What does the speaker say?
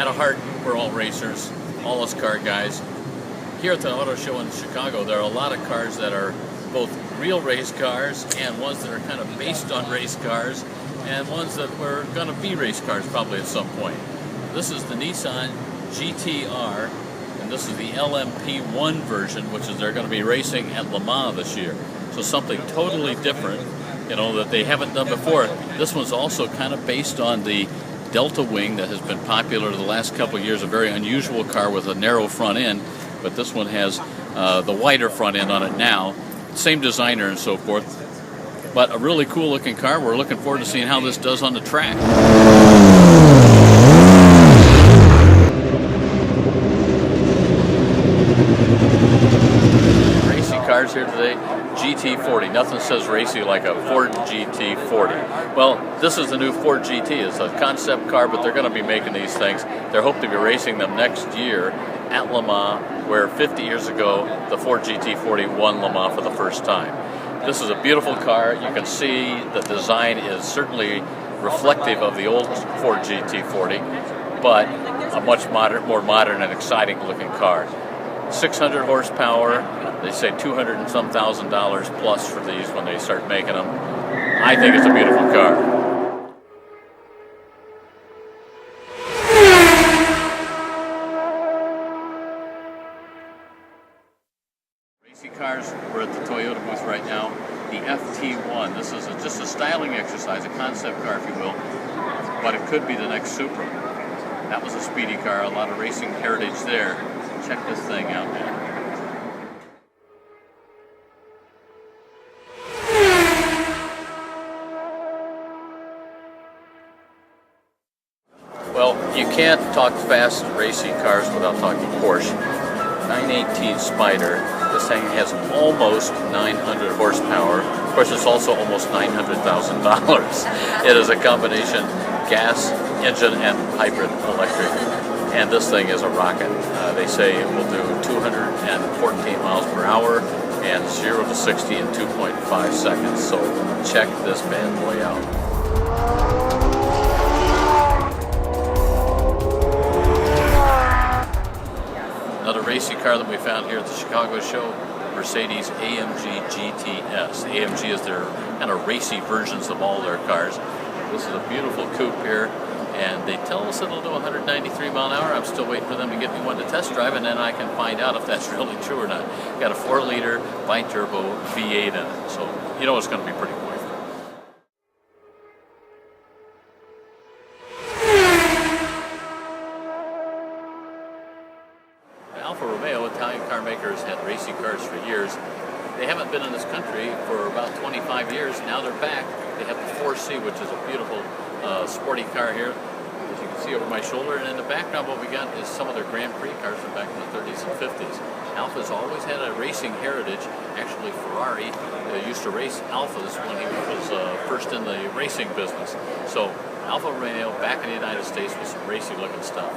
At heart, we're all racers, all us car guys. Here at the auto show in Chicago, there are a lot of cars that are both real race cars and ones that are kind of based on race cars and ones that were going to be race cars probably at some point. This is the Nissan GTR, and this is the LMP1 version, which is they're going to be racing at Le Mans this year. So something totally different, you know, that they haven't done before. This one's also kind of based on the Delta Wing that has been popular the last couple of years, a very unusual car with a narrow front end, but this one has the wider front end on it now. Same designer and so forth, but a really cool looking car. We're looking forward to seeing how this does on the track. Racing cars here today. GT40. Nothing says racy like a Ford GT40. Well, this is the new Ford GT. It's a concept car, but they're going to be making these things. They're hoping to be racing them next year at Le Mans, where 50 years ago the Ford GT40 won Le Mans for the first time. This is a beautiful car. You can see the design is certainly reflective of the old Ford GT40, but a much more modern and exciting looking car. 600 horsepower. They say $200 and some thousand plus for these when they start making them. I think it's a beautiful car. Racing cars, we're at the Toyota booth right now. The FT1. This is just a styling exercise, a concept car, if you will, but it could be the next Supra. That was a speedy car, a lot of racing heritage there. Check this thing out, man. Well, you can't talk fast racing cars without talking Porsche. 918 Spyder. This thing has almost 900 horsepower. Of course, it's also almost $900,000. It is a combination gas engine and hybrid electric. And this thing is a rocket. They say it will do 214 miles per hour and 0 to 60 in 2.5 seconds. So check this bad boy out. Another racing car that we found here at the Chicago show, Mercedes AMG GTS. AMG is their kind of racy versions of all their cars. This is a beautiful coupe here, and they tell us it'll do 193 mile an hour. I'm still waiting for them to get me one to test drive, and then I can find out if that's really true or not. Got a 4-liter bi-turbo V8 in it, so you know it's going to be pretty quick. Alfa Romeo, Italian car maker, has had racing cars for years. They haven't been in this country for about 25 years. Now they're back. They have the 4C, which is a beautiful sporty car here, as you can see over my shoulder. And in the background, what we got is some of their Grand Prix cars from back in the 30s and 50s. Alfa's always had a racing heritage. Actually, Ferrari used to race Alfas when he was first in the racing business. So Alfa Romeo back in the United States with some racy looking stuff.